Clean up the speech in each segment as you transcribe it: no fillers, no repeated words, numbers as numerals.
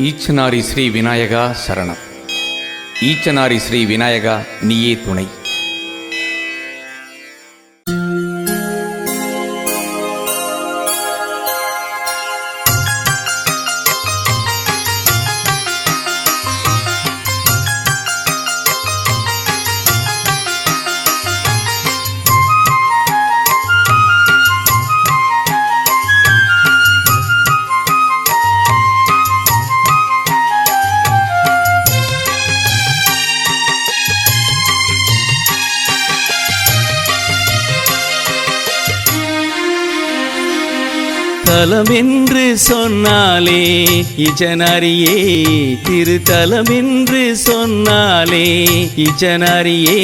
ஈச்சனாரி ஸ்ரீ விநாயகா சரணம். ஈச்சனாரி ஸ்ரீ விநாயகா நீயே துணை. தலமென்று சொன்னாலே ஈச்சனாரியே, திருத்தலமென்று சொன்னாலே ஈச்சனாரியே,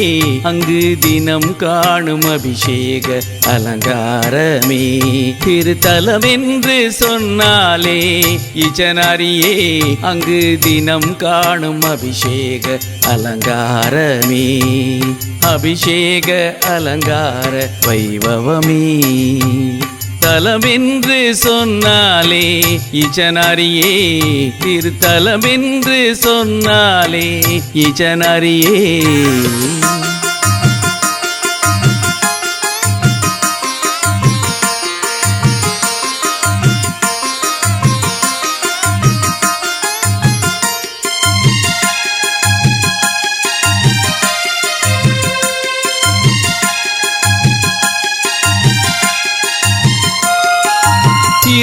அங்கு தினம் காணும் அபிஷேக அலங்காரமே. திருத்தலமென்று சொன்னாலே ஈச்சனாரியே, அங்கு தினம் காணும் அபிஷேக அலங்காரமே. அபிஷேக அலங்கார வைபவமே. தலமென்று சொன்னாலே ஈச்சனாரியே, திருத்தலமென்று சொன்னாலே ஈச்சனாரியே.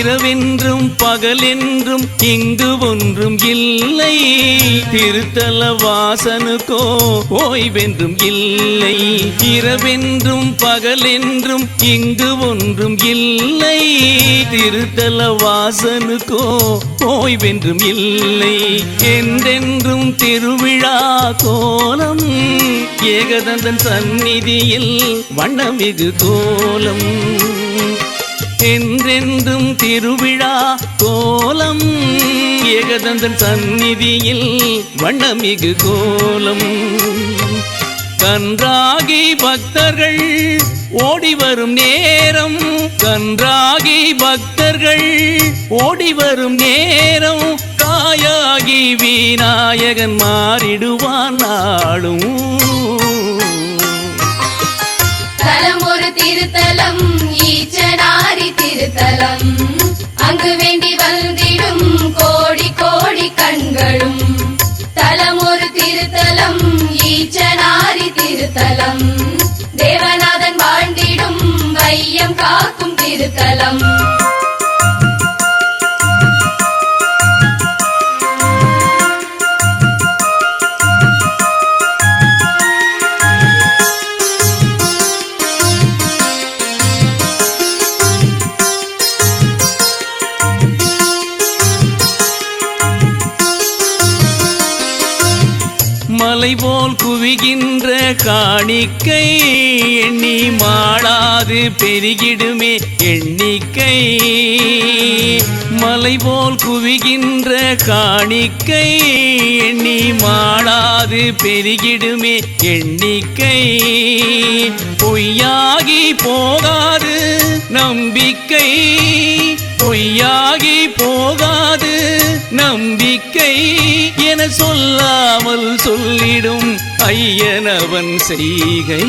இரவென்றும் பகலென்றும் இங்கு ஒன்றும் இல்லை, திருத்தல வாசனுக்கோ ஓய்வென்றும் இல்லை. இரவென்றும் பகலென்றும் இங்கு ஒன்றும் இல்லை, திருத்தல வாசனுக்கோ ஓய்வென்றும் இல்லை. என்றென்றும் திருவிழா கோலம், ஏகதந்தன் சந்நிதியில் வண்ணமிகு கோலம். என்றென்றும் திருவிழா கோலம், ஏகதந்தன் சந்நிதியில் வண்ணமிகு கோலம். கன்றாகி பக்தர்கள் ஓடி வரும் நேரம், கன்றாகி பக்தர்கள் ஓடி வரும் நேரம், தாயாகி விநாயகன் மாறிடுவான் நாளும். தலம் ஒரு திருத்தலம் ஈச்சனாரி திருத்தலம், அங்கு வேண்டி வந்திடும் கோடி கோடி கண்களும். தலம் ஒரு திருத்தலம் ஈச்சனாரி திருத்தலம், தேவநாதன் வாழ்ந்திடும் வையம் காக்கும் திருத்தலம். மலை போல் குவிகின்ற காணிக்கை, எண்ணி மாளாது பெருகிடுமே எண்ணிக்கை. மலை போல் குவிகின்ற காணிக்கை, எண்ணி மாளாது பெருகிடுமே எண்ணிக்கை. பொய்யாகி போகாது நம்பிக்கை, பொய்யாகி போகாது நம்பிக்கை என சொல்லாமல் சொல்லிடும் ஐயனவன் செய்கை.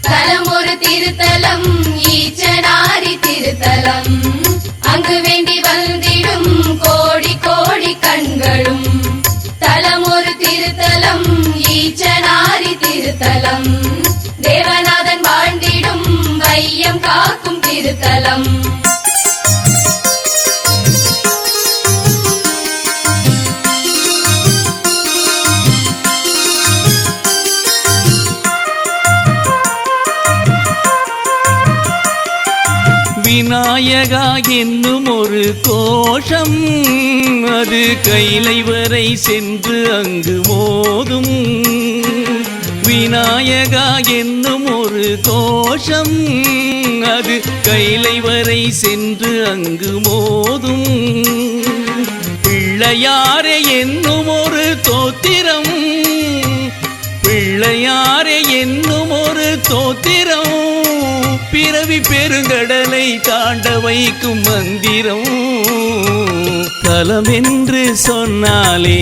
தலம் ஒரு திருத்தலம் ஈச்சனாரி திருத்தலம், அங்கு வேண்டி வந்திடும் கோடி கோடி கண்களும். தலம் ஒரு திருத்தலம் ஈச்சனாரி திருத்தலம், தேவநாதன் வாழ்ந்திடும் வையம் காக்கும் திருத்தலம். விநாயகா என்னும் ஒரு கோஷம், அது கைலை வரை சென்று அங்கு மோதும். விநாயகா என்னும் ஒரு கோஷம், அது கைலை வரை சென்று அங்கு மோதும். பிள்ளையாரே என்னும் ஒரு தோத்திரம், பிள்ளையாரே என்னும் ஒரு தோத்திரம், பிறவி பெருங்கடலை தாண்ட வைக்கும் மந்திரம் தலம் என்று சொன்னாலே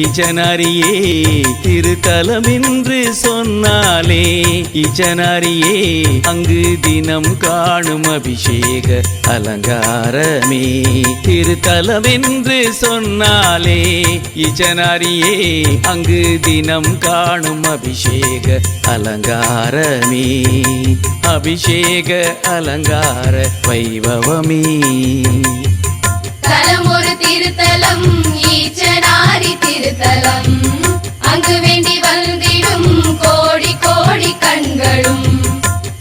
இச்சனாரியே திருத்தலம் என்று சொன்னாலே இச்சனாரியே அங்கு தினம் காணும் அபிஷேக அலங்காரமே திருத்தலம் என்று சொன்னாலே இச்சனாரியே அங்கு தினம் காணும் அபிஷேக அலங்காரமே அபிஷேக அலங்கார வைபவமே தலம் ஒரு திருத்தலம் ஈச்சனாரி திருத்தலம் அங்கு வேண்டி வந்திடும் கோடி கோடி கண்களும்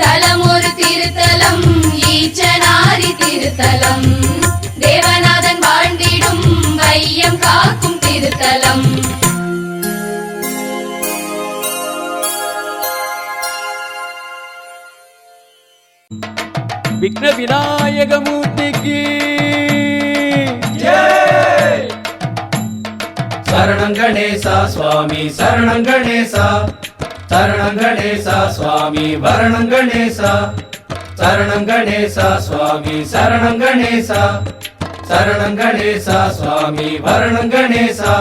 தலம் ஒரு திருத்தலம் ஈச்சனாரி திருத்தலம் தேவநாதன் வாழ்ந்திடும் வையம் காக்கும் திருத்தலம் விக்ன விநாயக மூர்த்திக்கு சரணம் கணேசா சுவாமி சரணம் கணேசா சரணம் கணேசா சுவாமி வரணம் கணேசா சரணம் கணேசா சுவாமி சரணம் கணேசா சரணம் கணேசா சுவாமி வரணம் கணேசா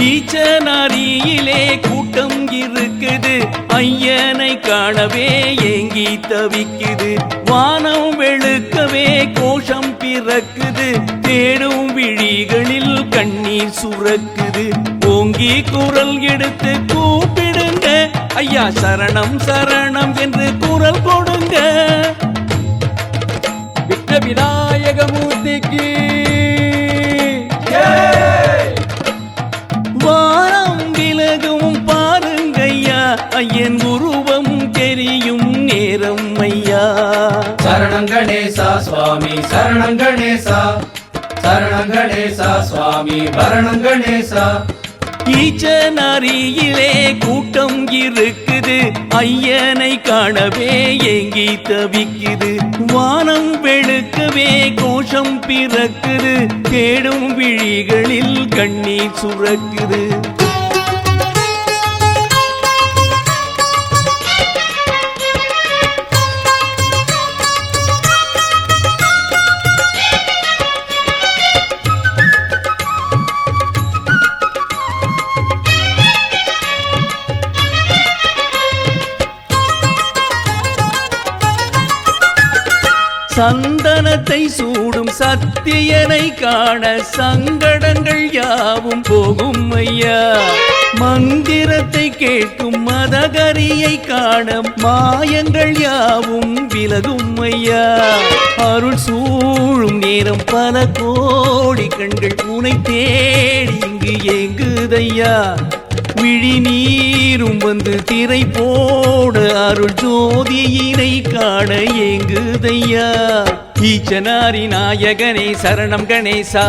ஈச்சனாரியிலே கூட்டம் இருக்குது ஐயனை காணவே ஏங்கி தவிக்குது வானம் வெளுக்கவே கோஷம் பிறக்குது தேடும் விழிகளில் கண்ணீர் சுரக்குது ஓங்கி குரல் எடுத்து கூப்பிடுங்க ஐயா சரணம் சரணம் என்று குரல் கொடுங்க விக்ன விநாயக மூர்த்திக்கு வாரம் விலகும் பாருங்கய்யா ஐயன் உருவம் தெரியும் நேரம் ஐயா சரணம் கணேசா சுவாமி சரணம் கணேசா சரணம் கணேசா சுவாமி வரணம் கணேசா ஈச்சனாரியிலே கூட்டம் இருக்குது ஐயனை காணவே ஏங்கி தவிக்குது வானம் வெளுக்கவே கோஷம் பிறக்குது தேடும் விழிகளில் கண்ணீர் சுரக்குது சந்தனத்தை சூடும் சத்தியனை காண சங்கடங்கள் யாவும் போகும் ஐயா மந்திரத்தை கேட்கும் மதகரியை காண மாயங்கள் யாவும் விலகும் ஐயா அருள் சூழும் நேரம் பல கோடி கண்கள் உனை தேடி இங்கு ஏங்குதையா விழி நீரும் வந்து திரை போட அருள் ஜோதியினை காண ஏங்குதையா ஈச்சனாரி நாயகனே சரணம் கணேசா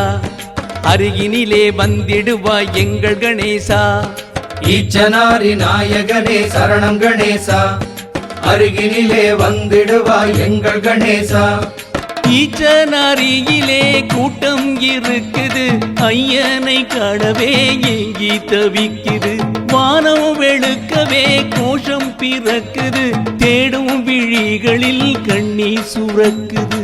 அருகினிலே வந்திடுவாய் எங்கள் கணேசா ஈச்சனாரி நாயகனே சரணம் கணேசா அருகினிலே வந்திடுவாய் எங்கள் கணேசா ஈச்சனாரியிலே கூட்டம் இருக்குது ஐயனை காணவே ஏங்கி தவிக்குது வானம் வெளுக்கவே கோஷம் பிறக்குது தேடும் விழிகளில் கண்ணீர் சுரக்குது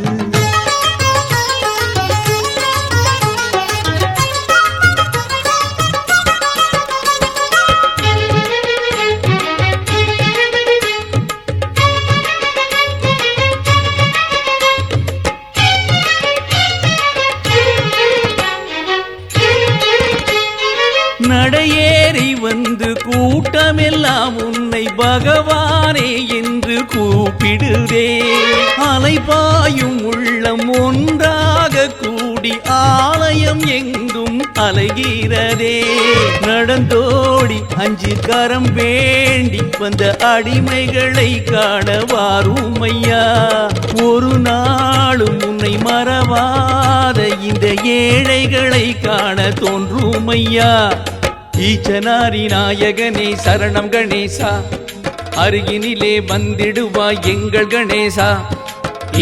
நடையேறி வந்து கூட்டமெல்லாம் உன்னை பகவானே என்று கூப்பிடுதே அலைபாயும் உள்ளம் ஒன்றாக கூடி ஆலயம் எங்கும் அலைகிறதே நடந்தோடி அஞ்சு கரம் வேண்டி வந்த அடிமைகளை காண வாருமையா ஒரு நாளும் உன்னை மறவாத இந்த ஏழைகளை காண தோன்றுமையா ஈச்சனாரி நாயகனே சரணம் கணேசா, அருகினிலே வந்திடுவாய் எங்கள் கணேசா.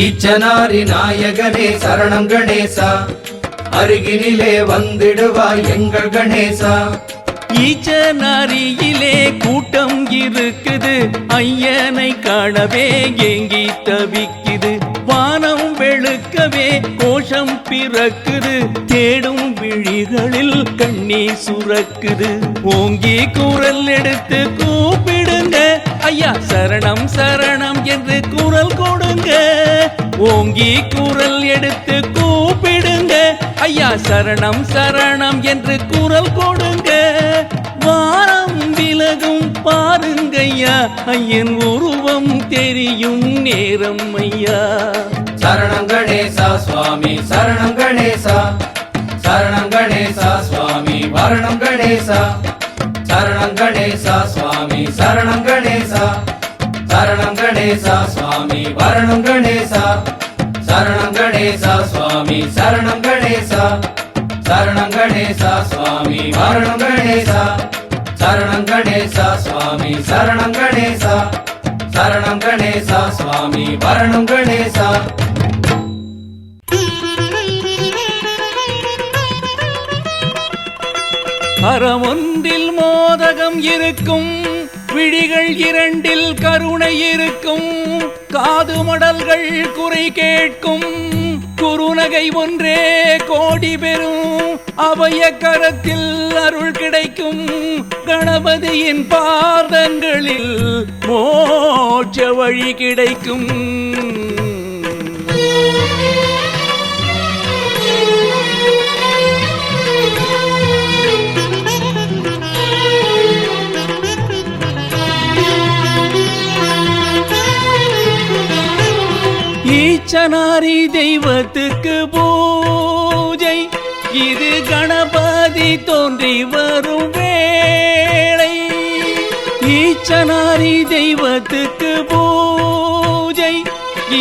ஈச்சனாரி நாயகனே சரணம் கணேசா, அருகினிலே வந்திடுவாய் எங்கள் கணேசா. ஈச்சனாரியிலே கூட்டம் இருக்குது, ஐயனை காணவே ஏங்கி தவிக்குது. வானம் வெளுக்கவே கோஷம் பிறக்குது, தேடும் விழிகளில் கண்ணீர் சுரக்குது. ஓங்கி குரல் எடுத்து கூப்பிடுங்க ஐயா, சரணம் சரணம் என்று குரல் கொடுங்க. ஓங்கி குரல் எடுத்து கூப்பிடுங்க ஐயா, சரணம் சரணம் என்று குரல் கொடுங்க. வாரம் விலகும் பாருங்கய்யா, ஐயன் உருவம் தெரியும் நேரம் ஐயா. சரணம் கணேசா சுவாமி சரணம் கணேசா, சரணம் கணேசா சுவாமி வரணம் கணேசா. சரணம் கணேசா சுவாமி சரணம் கணேசா, சரணம் கணேசா சுவாமி வரணம் கணேசா. சரணம் கணேசா சுவாமி சரணம் கணேசா, சரணம் கணேசா சுவாமி வரணம் கணேசா. சரணம் கணேசா சுவாமி சரணம் கணேசா, சரணம் கணேசா சுவாமி வரணம் கணேசா. அறம் ஒன்றில் மோதகம் இருக்கும், விழிகள் இரண்டில் கருணை இருக்கும். காது மடல்கள் குறை கேட்கும், குறுநகை ஒன்றே கோடி பெறும். அபய கரத்தில் அருள் கிடைக்கும், கணபதியின் பாதங்களில் மோட்ச வழி கிடைக்கும். ஈச்சனாரி தெய்வத்துக்கு பூஜை, இது கணபதி தோன்றி வரும் வேளை. ஈச்சனாரி தெய்வத்துக்கு பூஜை,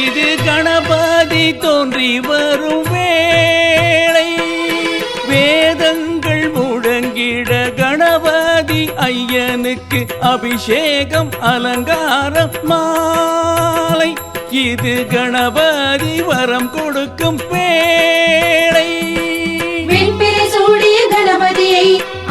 இது கணபதி தோன்றி வரும் வேளை. வேதங்கள் முழங்கிட கணபதி ஐயனுக்கு அபிஷேகம் அலங்காரம் மாலை. இது கணபதி வரம் கொடுக்கும் வேளை. வெண்பிறை சூடிய கணபதியை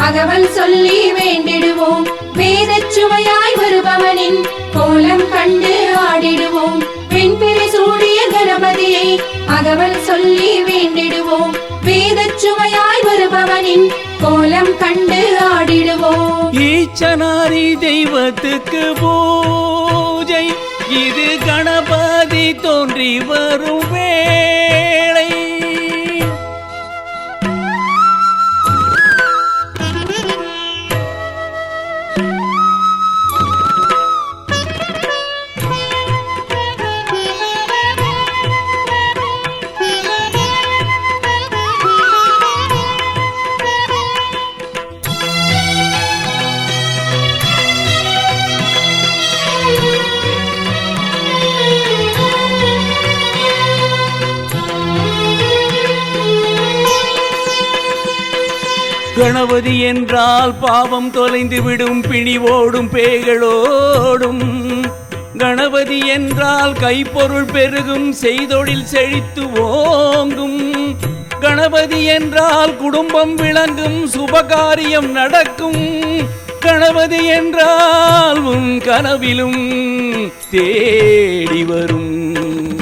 அகவல் சொல்லி வேண்டிடுவோம், வேதச் சுவையாய் வருபவனின் கோலம் கண்டு ஆடிடுவோம். வெண்பிறை சூடிய கணபதியை அகவல் சொல்லி வேண்டிடுவோம், வேதச் சுவையாய் வருபவனின் கோலம் கண்டு ஆடிடுவோம். ஈச்சனாரி தெய்வத்துக்கு பூஜை, இது கணபதி தோன்றி வரும் வேளை. கணபதி என்றால் பாவம் தொலைந்து விடும், பிணிவோடும் பேய்களோடும். கணபதி என்றால் கைப்பொருள் பெருகும், செய்தொழில் செழித்து ஓங்கும். கணபதி என்றால் குடும்பம் விளங்கும், சுபகாரியம் நடக்கும். கணபதி என்றால் உன் கனவிலும் தேடி வரும்.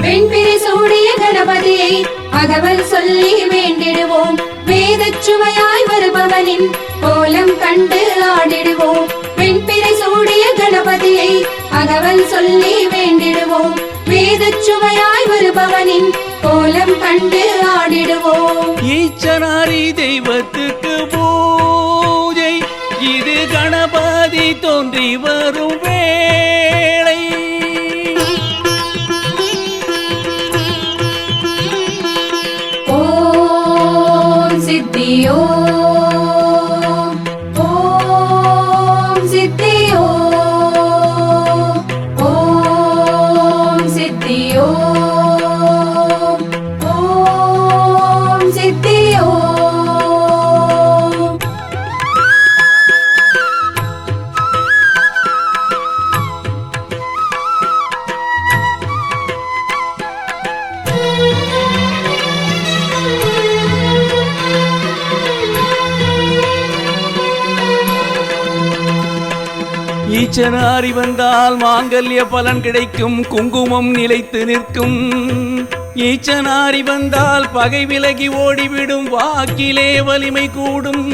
வெண்பிறை சூடிய கணபதியை அகவல் சொல்லி வேண்டிடுவோம், வேதச் சுவையாய் வருபவனின் கோலம் கண்டு ஆடிடுவோம். வெண்பிறை சூடிய கணபதியை அகவல் சொல்லி வேண்டிடுவோம், வேதச் சுவையாய் வருபவனின் கோலம் கண்டு ஆடிடுவோம். ஈச்சனாரி தெய்வத்துக்கு பூஜை, இது கணபதி தோன்றி வரும் வேளை. ஓம் சித்தியோ ஈச்சனாரி வந்தால் மாங்கல்ய பலன் கிடைக்கும், குங்குமம் நிலைத்து நிற்கும். ஈச்சனாரி வந்தால் பகை விலகி ஓடிவிடும், வாக்கிலே வலிமை கூடும்.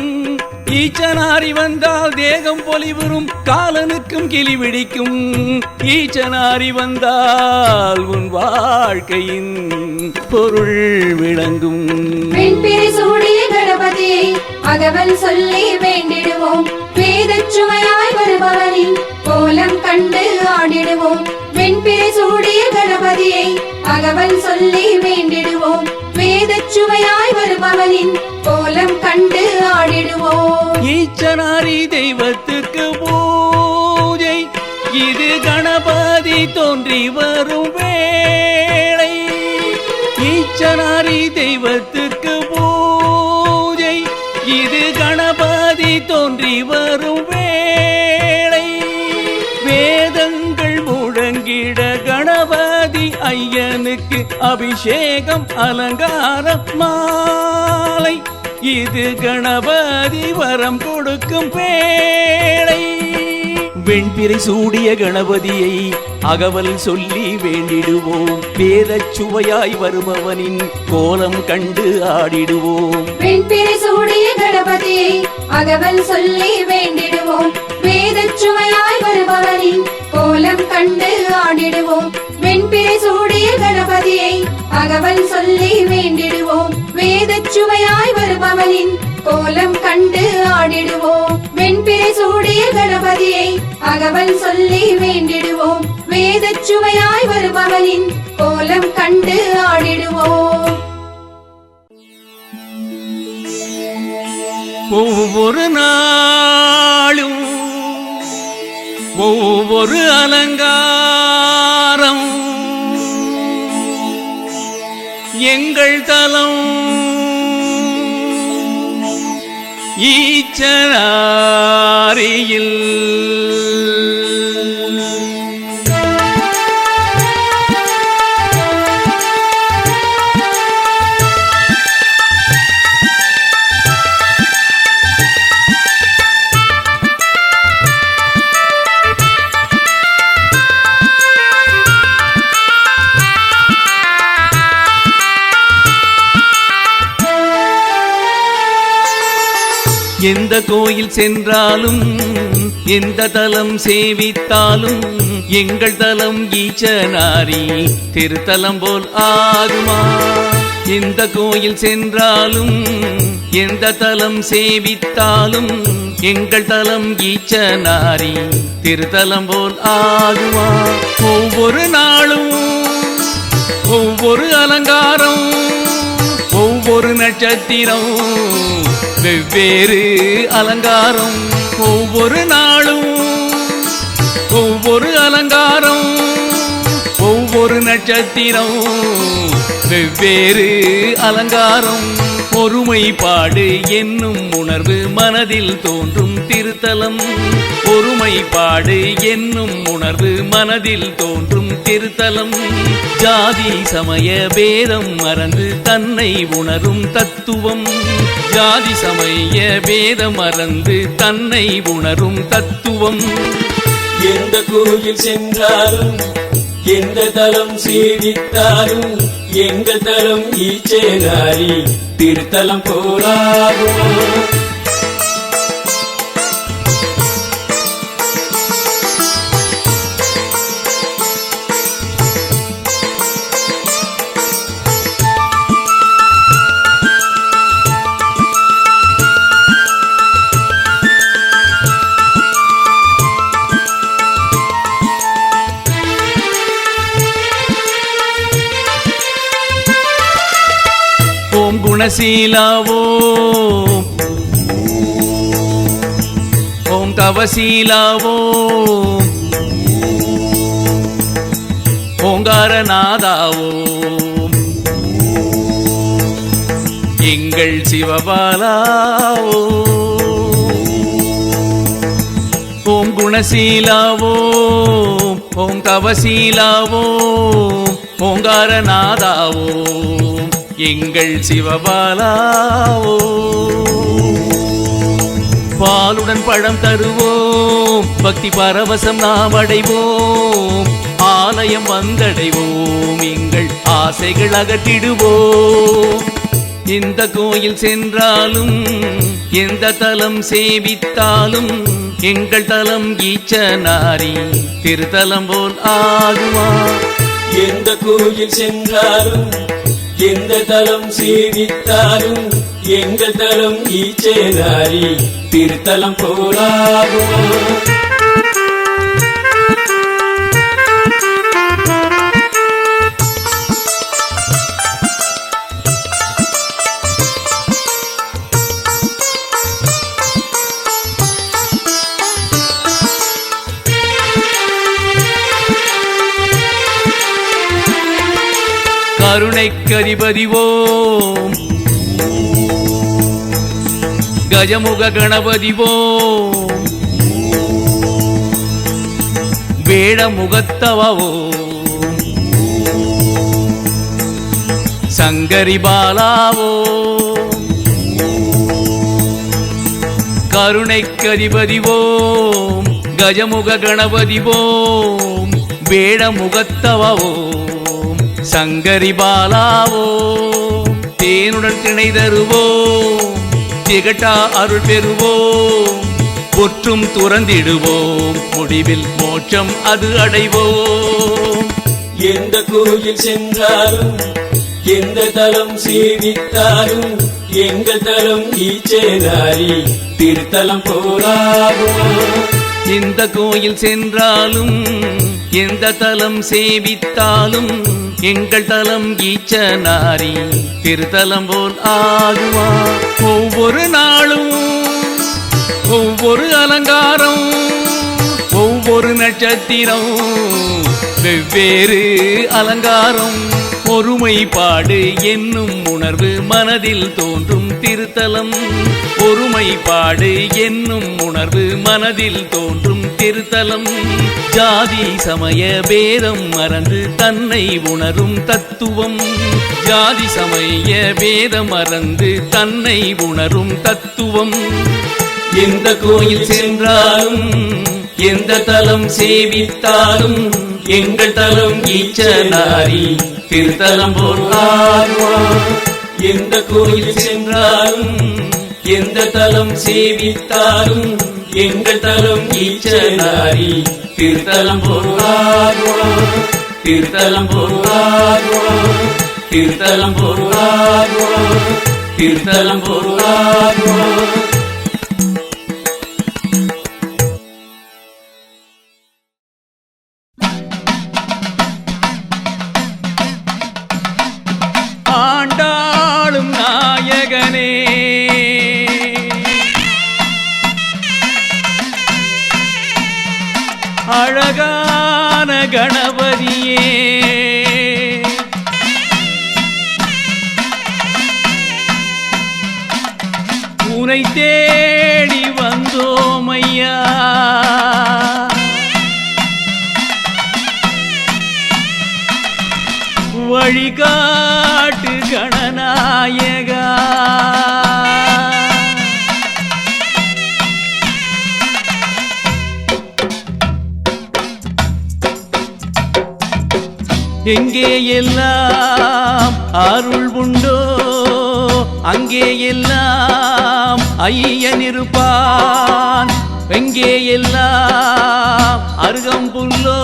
ஈச்சனாரி வந்தால் தேகம் பொலிவுறும், காலனுக்கும் கிளி பிடிக்கும். ஈச்சனாரி வந்தால் உன் வாழ்க்கையின் பொருள் விளங்கும். வெண்பிறை சூடிய கணபதியை அகவல் சொல்லி வேண்டிடுவோம், வேதச்சுமையாய் வருபவனின் கோலம் கண்டு ஆடிடுவோம். வெண்பிறை சூடிய கணபதியை அகவல் சொல்லி வேண்டிடுவோம், வேதச்சுமையாய் வருபவனின் கோலம் கண்டு ஆடிடுவோம். ஈச்சனாரி தெய்வத்துக்கு பூஜை, இது கணபதி தோன்றி வரும் வேளை. ஈச்சனாரி தெய்வத்துக்கு பூஜை, இது கணபதி தோன்றி வரும் வேளை. வேதங்கள் முழங்கிட கணபதி ஐயனுக்கு அபிஷேகம் அலங்காரம் மாலை, இது கணபதி வரம் கொடுக்கும் வேளை. வெண்பிறை சூடிய கணபதியை அகவல் சொல்லி வேண்டிடுவோம், வேதச் சுவையாய் வருபவனின் கோலம் கண்டு ஆடிடுவோம். வெண்பிறை சூடிய கணபதியை அகவல் சொல்லி வேண்டிடுவோம், வேதச்சுமையாய் வருபவனின் கோலம் கண்டு ஆடிடுவோம். வெண்பிறை சூடிய கணபதியை அகவல் சொல்லி வேண்டிடுவோம், வேதச்சுமையாய் வருபவனின் கோலம் கண்டு ஆடிடுவோம். வெண்பிறை சூடிய கணபதியை அகவல் சொல்லி வேண்டிடுவோம், வேதச்சுமையாய் வருபவனின் கோலம் கண்டு ஆடிடுவோம். ஒவ்வொரு நாளும் ஒவ்வொரு அலங்காரம், எங்கள் தலம் ஈச்சனாரியில். எந்த கோயில் சென்றாலும், எந்த தலம் சேவித்தாலும், எங்கள் தலம் ஈச்சனாரி திருத்தலம் போல் ஆகுமா? எந்த கோயில் சென்றாலும், எந்த தலம் சேவித்தாலும், எங்கள் தலம் ஈச்சனாரி திருத்தலம் போல் ஆகுமா? ஒவ்வொரு நாளும் ஒவ்வொரு அலங்காரம், ஒவ்வொரு நட்சத்திரம் வெவ்வேறு அலங்காரம். ஒவ்வொரு நாளும் ஒவ்வொரு அலங்காரம், ஒவ்வொரு நட்சத்திரம் வெவ்வேறு அலங்காரம். ஒருமைப்பாடு என்னும் உணர்வு மனதில் தோன்றும் திருத்தலம், ஒருமைப்பாடு என்னும் உணர்வு மனதில் தோன்றும் திருத்தலம். ஜாதி சமய பேதம் மறந்து தன்னை உணரும் தத்துவம், ஜாதி சமய பேதம் மறந்து தன்னை உணரும் தத்துவம். எந்த கோயில் சென்றாலும், எந்த தலம் சேவித்தாலும், எங்கள் தலம் ஈச்சனாரி திருத்தலம் போலாகுமா? ஓம் குணசீலாவோ, ஓம் தவசீலாவோ, ஓங்காரநாதாவோ, எங்கள் சிவபாலாவோ. ஓம் குணசீலாவோ, ஓம் தவசீலாவோ, ஓங்காரநாதாவோ, எங்கள் சிவபாலாவோ. பாலுடன் பழம் தருவோம், பக்தி பரவசம் நாம் அடைவோம், ஆலயம் வந்தடைவோம், எங்கள் ஆசைகள் அகற்றிடுவோம். எந்த கோயில் சென்றாலும் எந்த தலம் சேவித்தாலும் எங்கள் தலம் ஈச்சனாரி திருத்தலம் போல் ஆகுமா. எந்த கோயில் சென்றாலும் எந்த தலம் சேவித்தாலும் எங்கள் தலம் ஈச்சனாரி திருத்தலம் போலாகுமா. கருணைக்கதிபதிவோம், கஜமுக கணபதிவோம், வேடமுகத்தவோம், சங்கரி பாலாவோம். கருணைக்கதிபதிவோம், கஜமுக கணபதிவோம், வேடமுகத்தவோம், சங்கரி பாலாவோம். தேனுடன் திணை தருவோம், திகட்டா அருள் பெறுவோம், பொற்றும் துறந்திடுவோம், முடிவில் மோட்சம் அது அடைவோம். எந்த கோயில் சென்றாலும் எந்த தலம் சேவித்தாலும் எங்கள் தலம் ஈச்சனாரி திருத்தலம் போலாகுமா. எந்த கோயில் சென்றாலும் எந்த தலம் சேவித்தாலும் எங்கள் தலம் ஈச்சனாரி திருத்தலம் போல் ஆகுமா. ஒவ்வொரு நாளும் ஒவ்வொரு அலங்காரம், ஒவ்வொரு நட்சத்திரம், வெவ்வேறு அலங்காரம், ஒருமைப்பாடு என்னும் உணர்வு மனதில் தோன்றும் திருத்தலம். ஒருமைப்பாடு என்னும் உணர்வு மனதில் தோன்றும் திருத்தலம். ஜாதி சமய பேதம் மறந்து தன்னை உணரும் தத்துவம். ஜாதி சமய பேதம் மறந்து தன்னை உணரும் தத்துவம். எந்த கோயில் சென்றாலும் எந்த தலம் சேவித்தாலும் எங்கள் தலம் ஈச்சனாரி திருத்தலம் போல் ஆகுமா. எந்த கோயில் சென்றாலும் எந்த தலம் சேவித்தாலும் எங்கள் தலம் ஈச்சனாரி திருத்தலம் போல் ஆகுமா. திருத்தலம் போல் ஆகுமா. திருத்தலம் போல் ஆகுமா. திருத்தலம் போல் ஆகுமா. ஆண்டாளும் நாயகனே, அழகான கணபதியே, உனை தேடி வந்தோம் ஐயா. வழிகாட்டு கணநாயகா, எங்கே எல்லாம் அருள் உண்டோ அங்கே எல்லாம் ஐயன் இருப்பான். எங்கே எல்லாம் அருகம்புல்லோ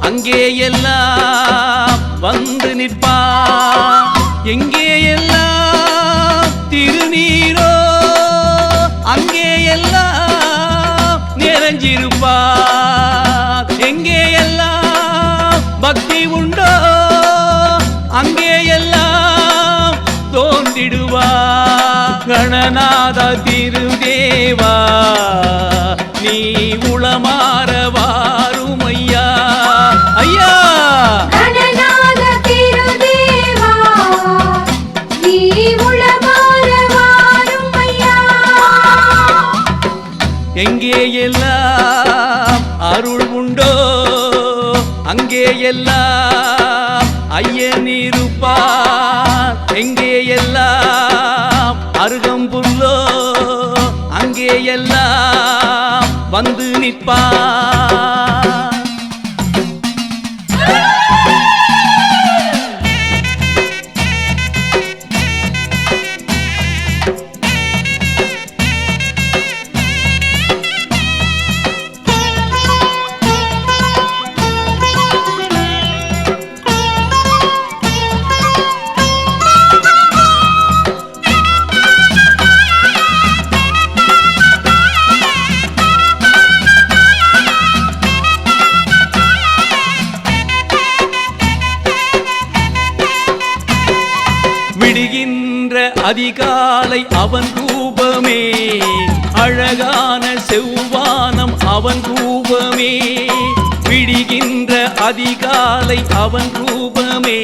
அங்கே எல்லாம் வந்து நிற்பான். எங்கே எல்லாம் திருநீரோ அங்கே எல்லாம் நிறைஞ்சிருப்பான். எங்கே எல்லாம் பக்தி உண்டோ அங்கே எல்லாம் தோன்றிடுவார். கணநாத திருதேவா நீ உளமாற வாரும் ஐயா. ஐயா கணநாத திருதேவா நீ உளமாற வாரும் ஐயா. எங்கே எல்லாம் அருள் உண்டோ அங்கே எல்லாம் ஐயன் இருப்பார். எங்கே எல்லாம் அருகம்புல்லோ அங்கே அங்கே எல்லாம் வந்து நிற்பார். விடுகின்ற அதிகாலை அவன் ரூபமே, அழகான செவ்வானம் அவன் ரூபமே. விடுகின்ற அதிகாலை அவன் ரூபமே,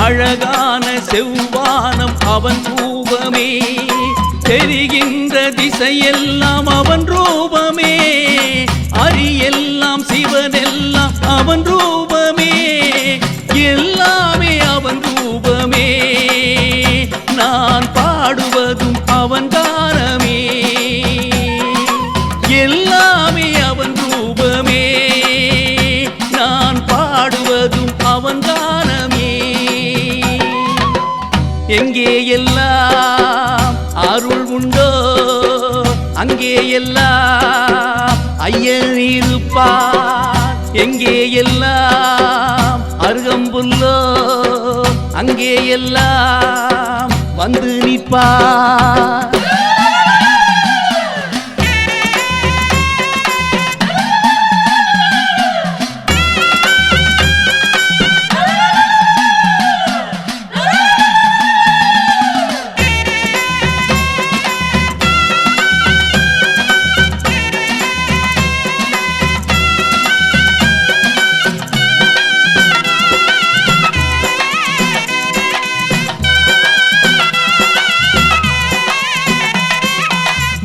அழகான செவ்வானம் அவன் ரூபமே. தெரிகின்ற திசையெல்லாம் அவன் ரூபமே, அரியெல்லாம் சிவனெல்லாம் அவன் ரூபமே. எல்லாமே அவன் ரூபமே, நான் பாடுவதும் அவன் கானமே. எல்லாமே அவன் ரூபமே, நான் பாடுவதும் அவன் கானமே. எங்கே எல்லாம் அருள் உண்டோ அங்கே எல்லாம் ஐயன் இருப்பார். எங்கே எல்லாம் அருகம்புல்லோ அங்கே எல்லாம் வந்து நிற்பார்.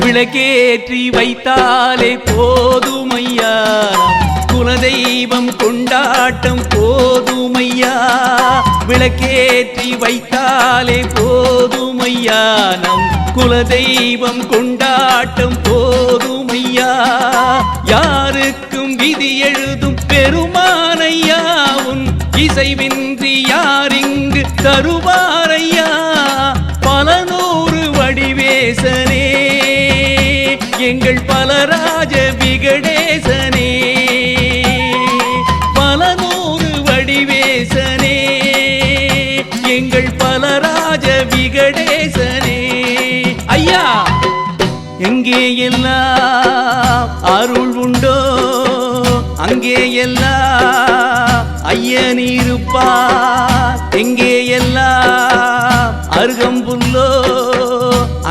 விளக்கேற்றி வைத்தாலே போதுமையா, குலதெய்வம் கொண்டாட்டம் போதுமையா. விளக்கேற்றி வைத்தாலே போதுமையா, நம் குலதெய்வம் கொண்டாட்டம் போதுமையா. யாருக்கும் விதி எழுதும் பெருமானையா, உன் இசைவின்றி யாரிங்கு தருவாரையா. பல நூறு வடிவேசனே எங்கள் பலராஜ விகடேசனே, பல நூறு வடிவேசனே எங்கள் பலராஜ விகடேசனே. ஐயா எங்கே எல்லாம் அருள் உண்டோ அங்கே எல்லாம் ஐயன் இருப்பார். எங்கே எல்லாம் அருகம்புல்லோ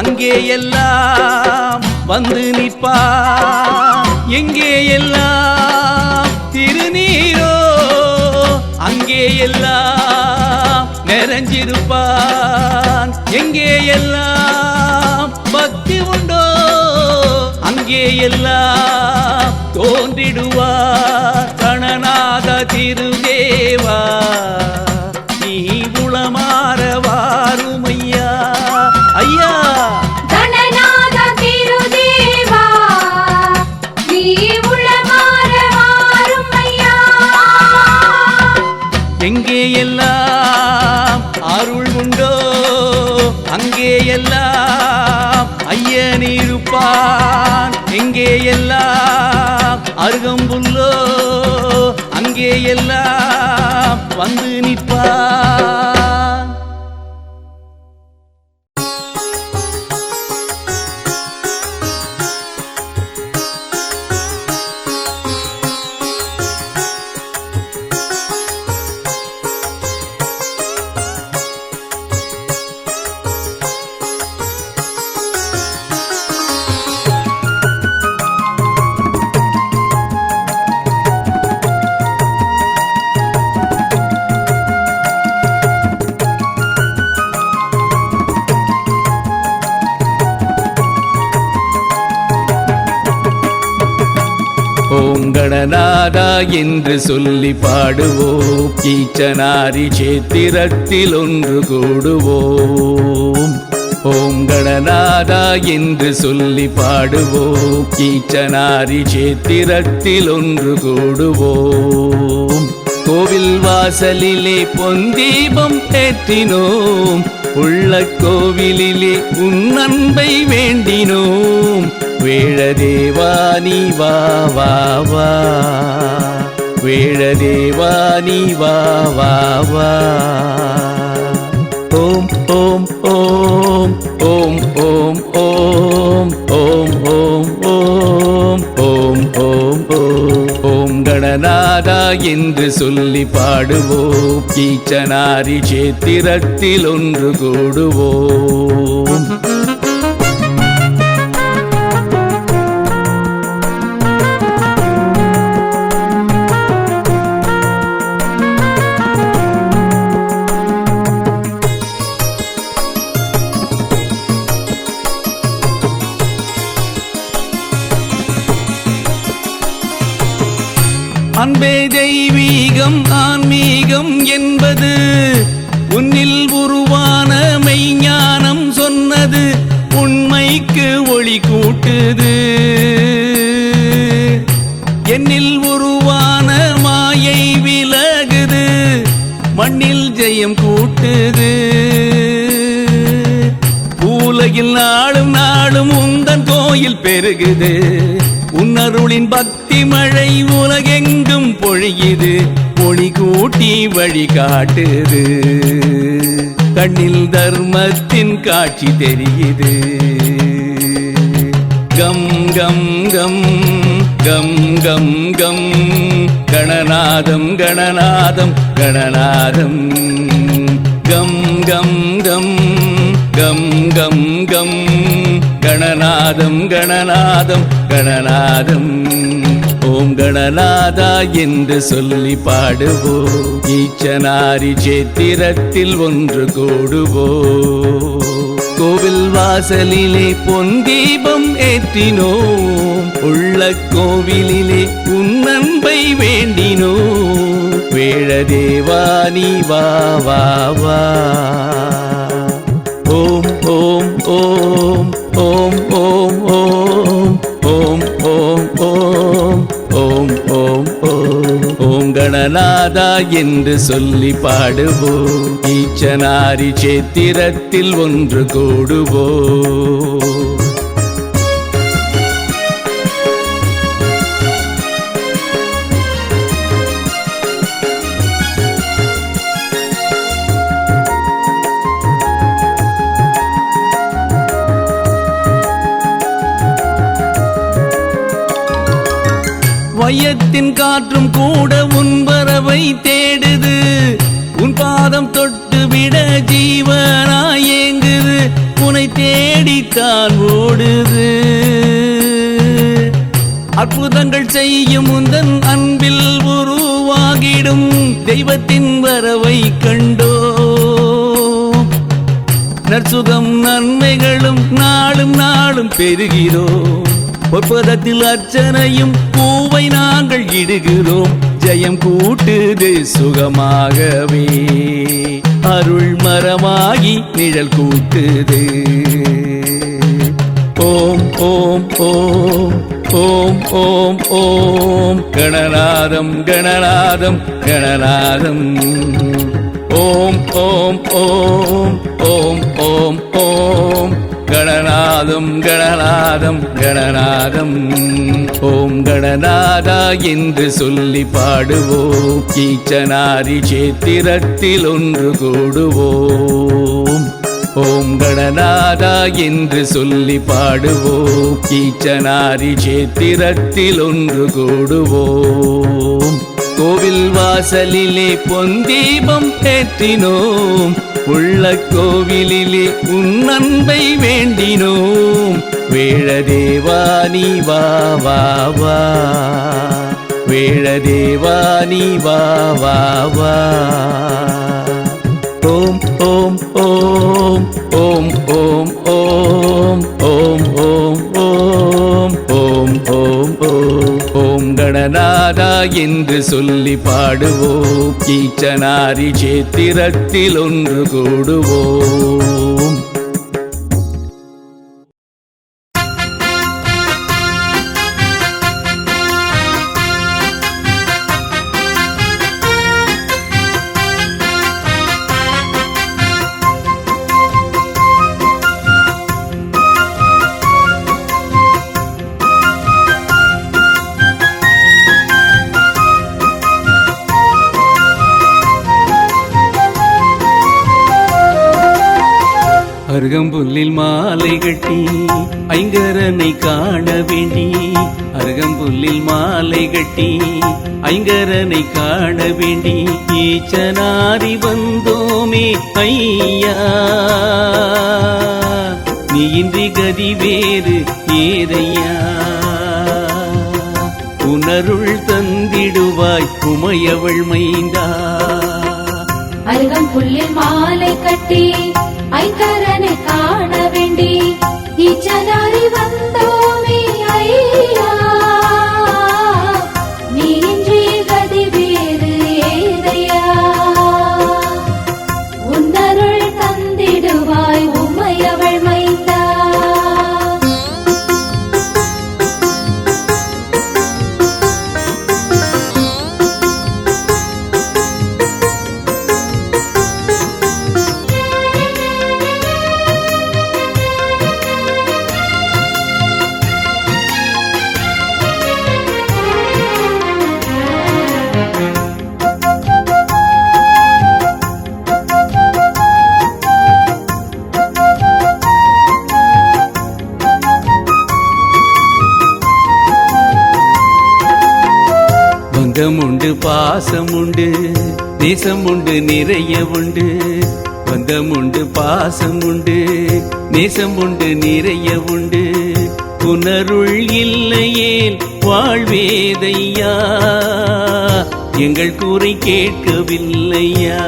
அங்கே எல்லாம் வந்து நிற்பார். எங்கே எல்லாம் திருநீரோ அங்கே எல்லாம் நிறைஞ்சிருப்பான். எங்கே எல்லாம் பக்தி உண்டோ அங்கே எல்லாம் தோன்றிடுவார். கணநாத திருதேவா நீ உளமாற வாருமையா. ஐயா கணநாத திருதேவா நீ உளமாற வாருமையா. எங்கே எல்லாம் அருள் உண்டோ அங்கே எல்லாம் ஐயன் இருப்பான். எங்கே எல்லாம் அருகம்புல்லோ அங்கே எல்லாம் வந்து நிற்பான். ஓம் கணநாதா என்று சொல்லி பாடுவோம், ஈச்சனாரி சேத்திரத்தில் ஒன்று கூடுவோம். ஓம் கணநாதா என்று சொல்லி பாடுவோம். ஈச்சனாரி சேத்திரத்தில் ஒன்று கூடுவோம். கோவில் வாசலிலே பொந்தீபம் ஏற்றினோம். உள்ள கோவிலிலே உன் அன்பை வேண்டினோம். வேழதேவானி வா வா வா, வேழதேவானி வா வா வா. ஓம் ஓம் ஓம் ஓம் ஓம் ஓம் ஓம் ஓம் ஓம் ஓம் ஓம் ஓம். ஓம் கணநாதா என்று சொல்லி பாடுவோம். ஈச்சனாரி சேத்திரத்தில் ஒன்று கூடுவோம். அன்பே தெய்வீகம் ஆன்மீகம் என்பது உன்னில் உருவான மெய்ஞானம் சொன்னது. உண்மைக்கு ஒளி கூட்டுது. என்னில் உருவான மாயை விலகுது. மண்ணில் ஜெயம் கூட்டுது. உலகில் நாளும் நாளும் உந்தன் கோயில் பெருகுது. உன்னருளின் பக்தி மழை உலகெங்கும் பொழியுது. ஒளி கூட்டி வழி காட்டுது. கண்ணில் தர்மத்தின் காட்சி தெரியுது. கம் கம் கம் கம் கம் கம் கணநாதம் கணநாதம் கணநாதம். கம் கம் கம் கம் கம் கம் கணநாதம் கணநாதம் கணநாதம். ஓம் கணநாதா என்று சொல்லி பாடுவோம். ஈச்சனாரி சேத்திரத்தில் ஒன்று கூடுவோம். கோவில் வாசலிலே பொந்தீபம் ஏற்றினோம். உள்ள கோவிலிலே உன் அன்பை வேண்டினோம். வேழதேவானி வா வா வா. ஓம் ஓம் ஓம் ஓம் ஓம் ஓம் ஓம் ஓம் ஓம் ஓம் ஓம் ஓம். ஓம் கணநாதா என்று சொல்லி பாடுவோம். ஈச்சனாரி சேத்திரத்தில் ஒன்று கூடுவோம். வையத்தின் காற்றும் கூட உன் வரவை தேடுது. உன் பாதம் தொட்டு விட ஜீவனாய் ஏங்குது. உன்னை தேடித்தான் ஓடுது. அற்புதங்கள் செய்யும் உந்தன் அன்பில் உருவாகிடும் தெய்வத்தின் வரவை கண்டோ. நற்சுகம் நன்மைகளும் நாளும் நாளும் பெறுகிறோம். பொற்பதத்தில் அர்ச்சனையும் பூவை நாங்கள் இடுகிறோம். ஜெயம் கூட்டுது சுகமாகவே. அருள் மரமாகி நிழல் கூட்டுது. ஓம் ஓம் ஓம் ஓம் ஓம் ஓம் கணநாதம் கணநாதம் கணநாதம். ஓம் ஓம் ஓம் ஓம் ஓம் ஓம் கணநாதம் கணநாதம் கணநாதம். ஓம் கணநாதா என்று சொல்லி பாடுவோம். ஈச்சனாரி சேத்திரத்தில் ஒன்று கூடுவோம். ஓம் கணநாதா என்று சொல்லி பாடுவோம். ஈச்சனாரி சேத்திரத்தில் ஒன்று கூடுவோம். கோவில் வாசலிலே பொந்தீபம் ஏற்றினோம். உள்ள கோவிலிலே உன் அன்பை வேண்டினோம். வேழதேவானி வா வா வா, வேழதேவானி வா வா வா. ஓம் ஓம் ஓம் ஓம் ஓம் ஓம் ஓம் ஓம் ஓம் ஓம் ஓம் ஓம். ஓம் கணநாதா என்று சொல்லி பாடுவோம். ஈச்சனாரி சேத்திரத்தில் ஒன்று கூடுவோம். அருகம்புல்லில் மாலை கட்டி ஐங்கரனை காண வேண்டி, அருகம்புல்லில் மாலை கட்டி ஐங்கரனை காண வேண்டி, ஈச்சனாரி வந்தோமே ஐயா, நீ இன்றி கதி வேறு ஏதையா, உணருள் தந்திடுவாய் உமையவள் மைந்தா. அருகம்புல்லில் மாலை கட்டி ஐங்கரனை காண வேண்டி, ஈச்சனாரி வந்தோமே ஐயா, நீ இன்றி கதி வேறு ஏதையா, உன்னருள் தந்திடுவாய் உமையவள் மைந்தா. பந்தமுண்டு பாசமுண்டு நேசமுண்டு நிறைய உண்டு, பந்தமுண்டு பாசமுண்டு நேசமுண்டு நிறைய உண்டு, புனருள் இல்லையேல் வாழ்வேதையா, எங்கள் கூரை கேட்கவில்லையா,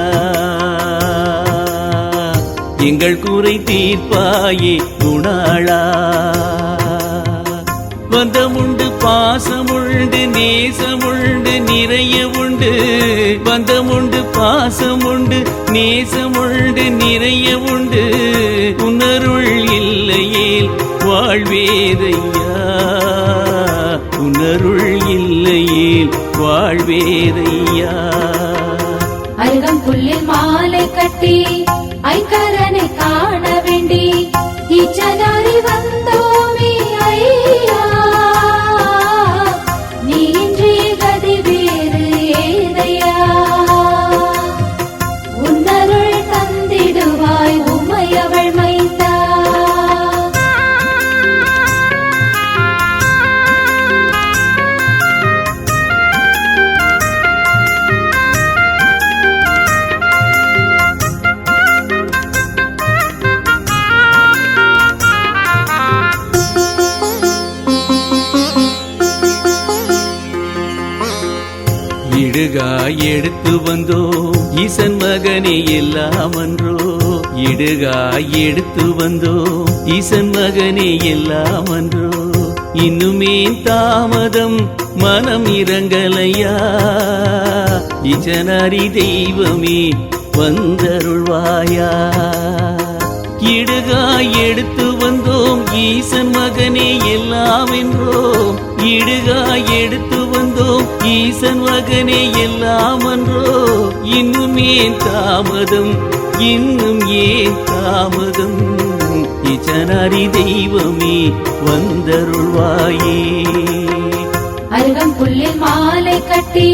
எங்கள் கூரை தீர்ப்பாயே குணாளா. பந்தமுண்டு பாசமுண்டு நேசமுண்டு நிறைய உண்டு, பந்தமுண்டு பாசமுண்டு நேசமுண்டு நிறைய உண்டு, உணருள் இல்லையேல் வாழ்வேதையா, உணருள் இல்லையேல் வாழ்வேதையா. அருகம்புல்லில் மாலை கட்டி ஐங்கரனை காண வேண்டி, ஈச்சனாரி வந்தோமே ஐயா, நீ இன்றி கதி வேறு ஏதையா, உன்னருள் தந்திடுவாய் உமையவள் மைந்தா. இடுகாய் எடுத்து வந்தோ ஈசன் மகனே எல்லாம் அன்றோ, இடுகாய் எடுத்து வந்தோ ஈசன் மகனே எல்லாம் அன்றோ, இன்னுமே தாமதம் மனம் இறங்கலையா, ஈசனாரி தெய்வமே வந்தருள்வாயா. இடுகாய் எடுத்து வந்தோம் ஈசன் மகனே எல்லாம் என்றோம், இடுகாய் எடுத்து வந்தோம் ஈசன் மகனே எல்லாம் அன்றோ, இன்னும் ஏன் தாமதம் இன்னும் ஏன் தாமதம், ஈசனாரி தெய்வமே வந்தருள்வாயே. அருகம்புல்லில் மாலை கட்டி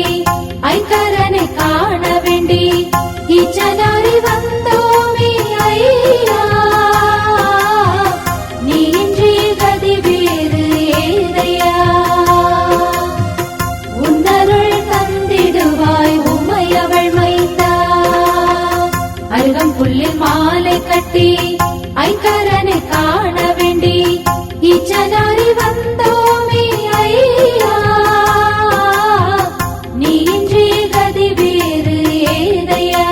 ஐங்கரனை காண வேண்டி, ஈச்சனாரி வந்தோமே ஐயா, நீ இன்றி கதி வேறு ஏதையா, உன்னருள் தந்திடுவாய் உமையவள் மைந்தா. அருகம்புல்லில் மாலை கட்டி ஐங்கரனை காண வேண்டி, ஈச்சனாரி வந்தோமே ஐயா, நீ இன்றி கதி வேறு ஏதையா,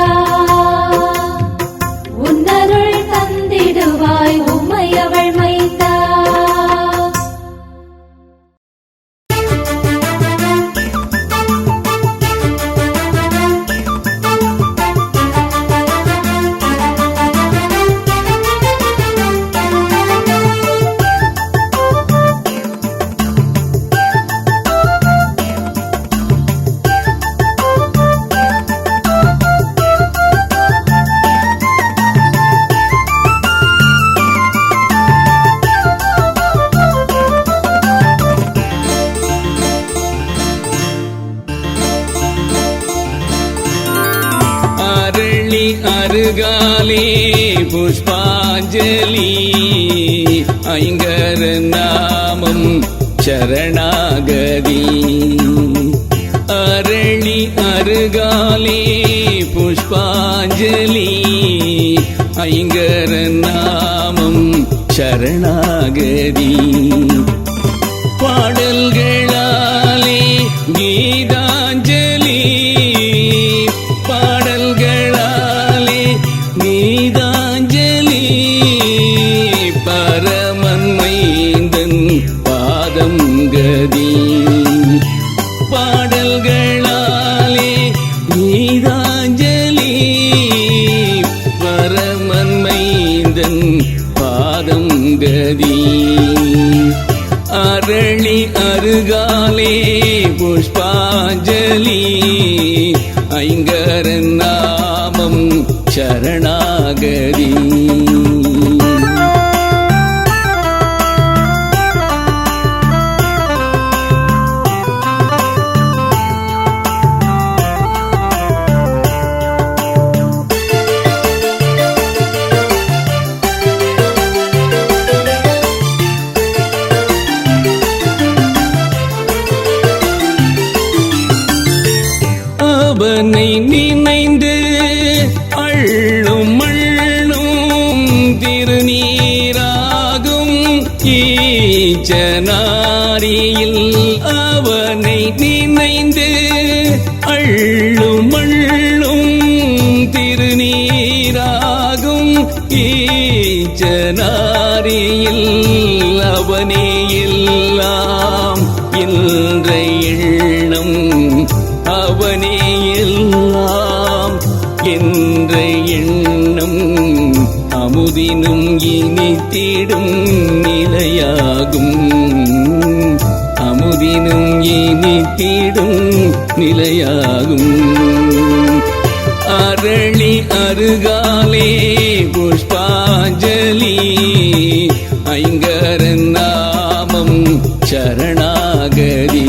உன்னருள் தந்திடுவாய் உமையவள் மைந்தா. அருகாலே புஷ்பாய புஷ்பாஞ்சலி ஐங்கர நாமம் சரணாகதி அரளி அருகாலே புஷ்பாஞ்சலி ஐங்கர நாமம் சரணாகதி பாடல்களாலே கீதாஞ்சலி பாடல்களாலே கீதாஞ்சலி பரமன் மைந்தன் பாதம் கதி பாடல்களாலே கீதாஞ்சலி பரமன் மைந்தன் பாதம் கதி அரளி அருகாலே புஷ்பாஞ்சலி ஐங்கர நாமம் சரணாகதி அவனை நினைந்து அள்ளும் அள்ளும் திருநீராகும் ஈச்சனாரியில் அவனை நினைந்து அள்ளும் அள்ளும் திருநீராகும் ஈச்சனாரியில் அவனே எல்லாம் என்ற எண்ணம் அவனே எல்லாம் என்ற எண்ணம் அமுதினும் இனித்திடும் நிலையாகும் அமுதினும் இனித்திடும் நிலையாகும் அரளி அருகாலே புஷ்பாஞ்சலி ஐங்கர நாமம் சரணாகதி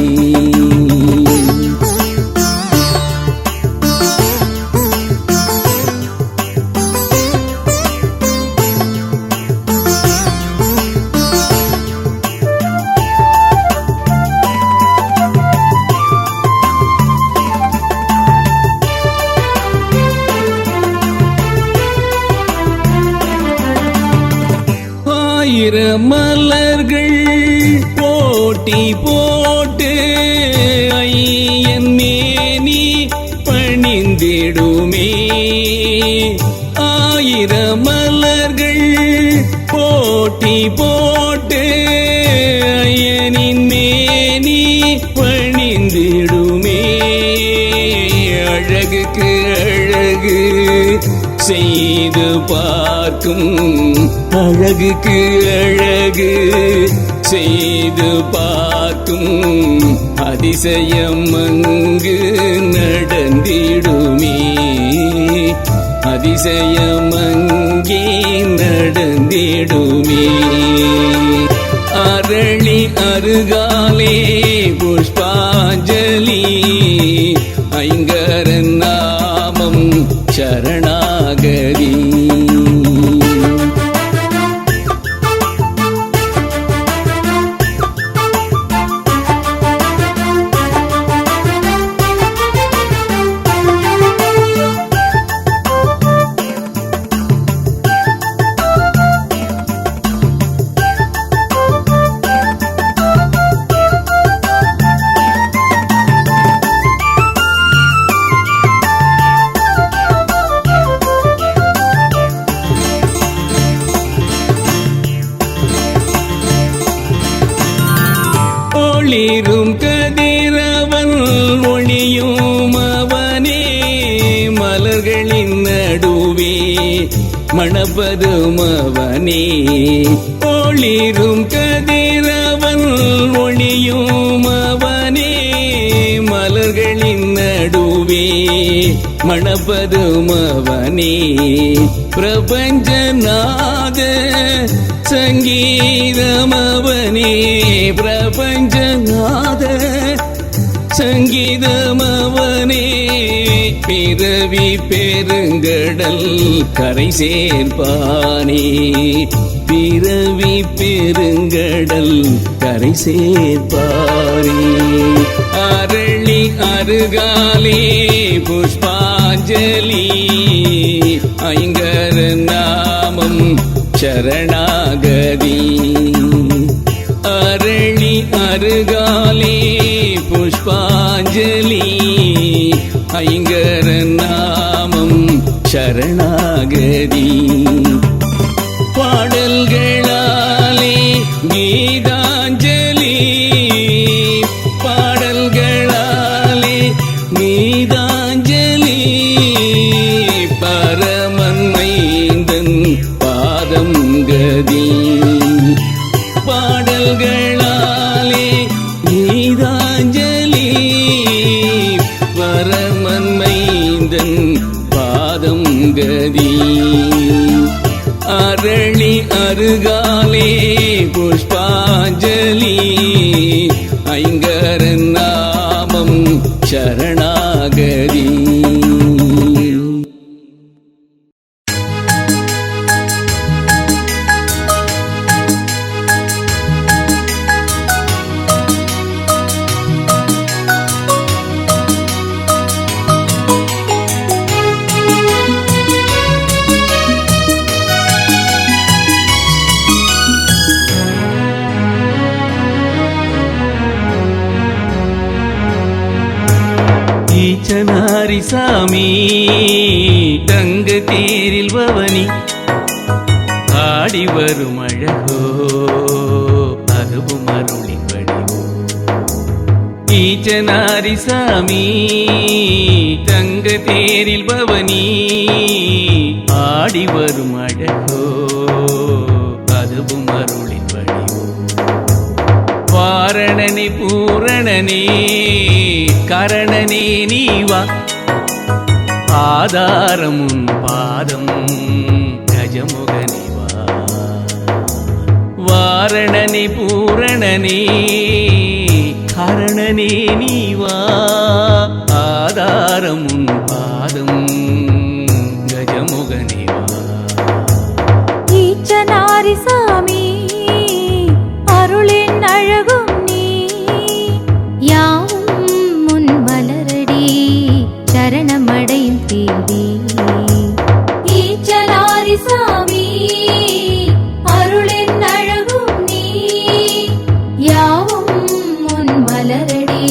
மலர்கள் போட்டி போட்டு ஐயன் மேனி பணிந்திடுமே ஆயிரம் மலர்கள் போட்டி போட்டு ஐயனின் மேனி பணிந்திடுமே அழகுக்கு அழகு செய்து பார்க்கும் அழகுக்கு அழகு செய்து பார்க்கும் அதிசயம் அங்கு நடந்திடுமே அதிசயம் அங்கே நடந்திடுமே அரளி அருகாலே புஷ்பாஞ்சலி ஐங்கர நாமம் சரணாகதி ஒளிரும் கதிரவன் ஒளியும் அவனே மலர்களின் நடுவே மணப்பதும் அவனே ஒளிரும் கதிரவன் ஒளியும் அவனே மலர்களின் நடுவே மணப்பதும் அவனே பிரபஞ்சநாத சங்கீதம் அவனே பிரபஞ்சநாத சங்கீதம் அவனே பிறவி பெருங்கடல் கரை சேர்ப்பானே பிறவி பெருங்கடல் கரை சேர்ப்பானே அரளி அருகாலே புஷ்பாஞ்சலி ஐங்கர நாமம் சரணாகதி அரளி அருகாலே புஷ்பாஞ்சலி ஐங்கர நாமம் சரணாகதி பாடல்களாலே கீதாஞ்சலி பாடல்களாலே கீதாஞ்சலி பரமன் மைந்தன் பாதம் கதி பாடல்களாலே கீதாஞ்சலி பரமன் மைந்தன் பாதம் கதி அரளி அருகாலே புஷ்பாஞ்சலி ஐங்கர நாமம் சரணாகதி ஈச்சனாரி சாமி தங்க தேரில் பவனி ஆடி வரும் அழகோ அதுவும் அருளின் வடிவோ ஈச்சனாரி சாமி தங்க தேரில் பவனி ஆடி வரும் அழகோ அதுவும் அருளின் வடிவோ வாரணனே பூரணனே கரணனே நீவா ஆதாரம் உன் பாதம் கஜமுகனிவா வாரணனே பூரணனே கரணனே நீவா ஆதாரம் உன் பாதம் கஜமுகனிவா ஈச்சனாரி சாமி அருளின் அழகும் நீ யாவும் முன் மலரடி சரணமடையும் தேடி ஈச்சனாரி சாமி அருளின் அழகும் நீ யாவும் முன் மலரடி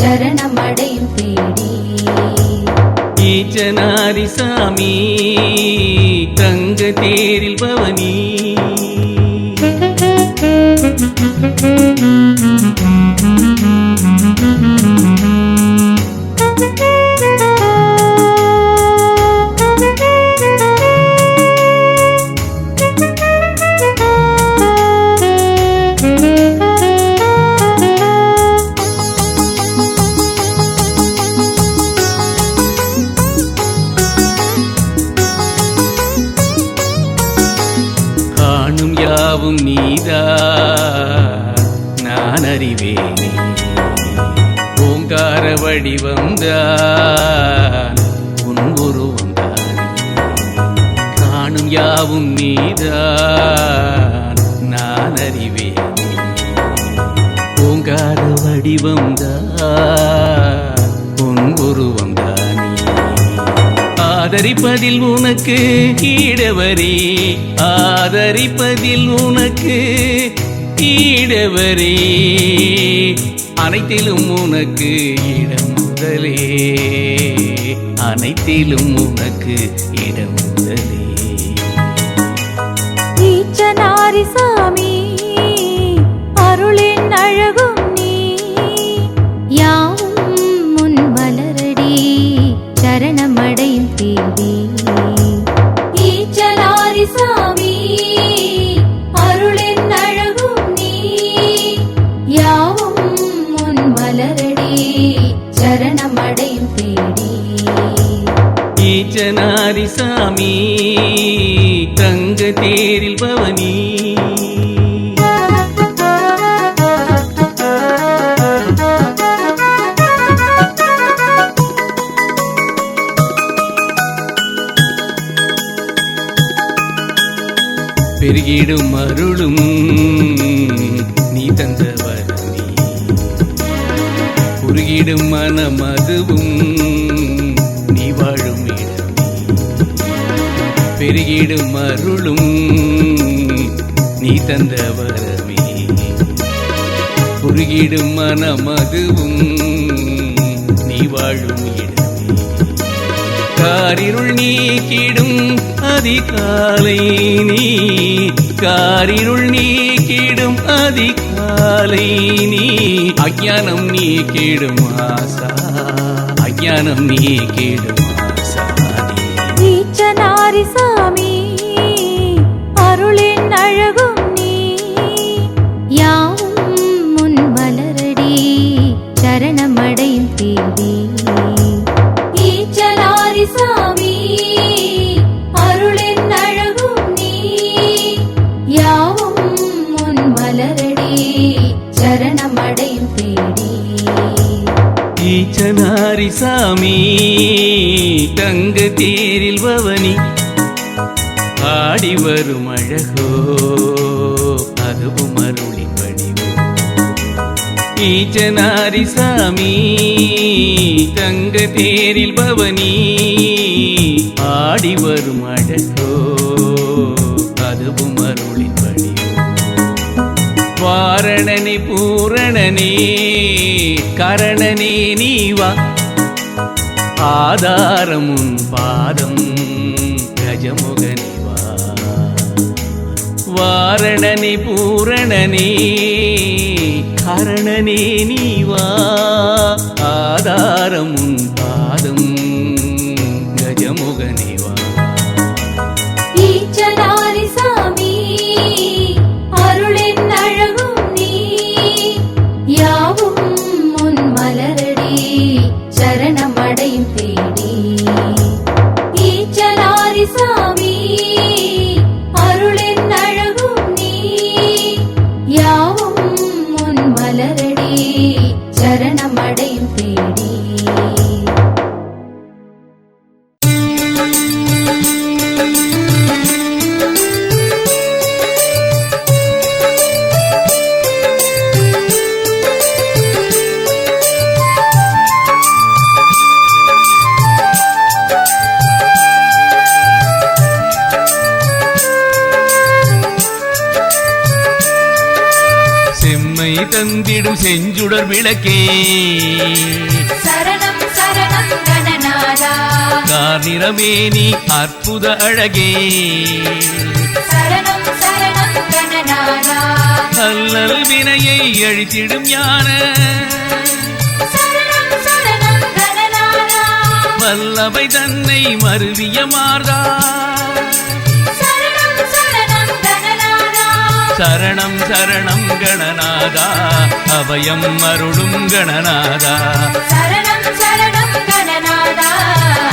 சரணமடையும் தேடி ஈச்சனாரி சாமி தங்க தேரில் பவனி காணும் யாவும் நீதா நான் அறிவேனே ஓங்கார வடிவம்தான் உன் உருவம்தான் காணும் யாவும் நீதான் நான் அறிவேனே ஓங்கார வடிவம்தான் உன் உருவம்தானே ஆதரிப்பதில் உனக்கு ஈடவரே ஆதரிப்பதில் உனக்கு ஈடவரே அனைத்திலும் உனக்கு இடம் முதலே அனைத்திலும் உனக்கு இடம் முதலே ஈச்சனாரி சாமி அருளின் அழகும் நீ யாவும் முன் மலரடி சரணமடையும் தேடி ஈச்சனாரி சாமி அருளின் அழகும் நீ யாவும் முன் மலரடி சரணமடையும் தேடி ஈச்சனாரி சாமி தங்க தேரில் பவனி பெருகிடும் அருளும் நீ தந்த வரமே, குறுகிடும் மனம் அதுவும் நீ வாழும் இடமே. பெருகிடும் அருளும் நீ தந்த வரமே, குறுகிடும் மனம் அதுவும் நீ வாழும் இடமே. காரிருள் நீக்கிடும் அதிகாலை நீ, காரிருள் நீக்கிடும் அதிகாலை நீ. அஞ்ஞானம் நீக்கிடும் ஆசா, அஞ்ஞானம் நீக்கிடும் ஆசா நீ. ஈச்சனாரி சாமி அருளின் அழகும் நீ, யாவும் முன் மலரடி சரணமடையும் தேடி. ஈச்சனாரி சாமி அருளின் அழகும் நீ, யாவும் முன் மலரடி சரணமடையும் தேடி. ஈச்சனாரி சாமி தங்க தேரில் பவனி, ஆடி வரும் அழகோ அதுவும் அருளின் வடிவோ. ஈச்சனாரி சாமி தங்க தேரில் பவனி, ஆடி வரும் அழகோ அதுவும் அருளின் வடிவோ. வாரணனே பூரணனே கரணனே நீவா, ஆதாரம் உன் பாதம் கஜமுகனிவா. வாரணனே பூரணனே கரணனே நீவா, ஆதாரம் உன் பாதம் கஜமுகனிவா. ஈச்சனாரி சாமி அருளின் அழகும் நீ, யாவும் முன் மலரடி சரணமடையும் தேடி. ஈச்சனாரி சாமி அருளின் அழகும் நீ, யாவும் முன் மலரடி சரணமடையும் தேடி. செம்மை தந்திடும் செஞ்சுடர் விளக்கே, சரணம் சரணம் கணநாதா, கார்நிறமேனி அற்புத அழகே. சரணம் சரணம் கணநாதா, அல்லல் வினையை அழித்திடும் ஞான சரணம் சரணம் கணநாதா, வல்லவை தன்னை மருவிய மார்தா. சரணம் சரணம் கணநாதா, சரணம் சரணம் கணநாதா, அபயம் அருளும் கணநாதா. சரணம் சரணம் கணநாதா,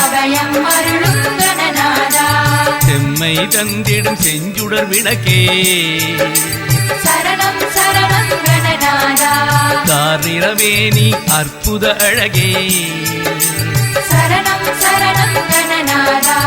அபயம் அருளும் கணநாதா. செம்மை தந்திடும் செஞ்சுடர் விளக்கே, சரணம் சரணம் கணநாதா, கார்நிறமேனி அற்புத அழகே. சரணம் சரணம் கணநாதா.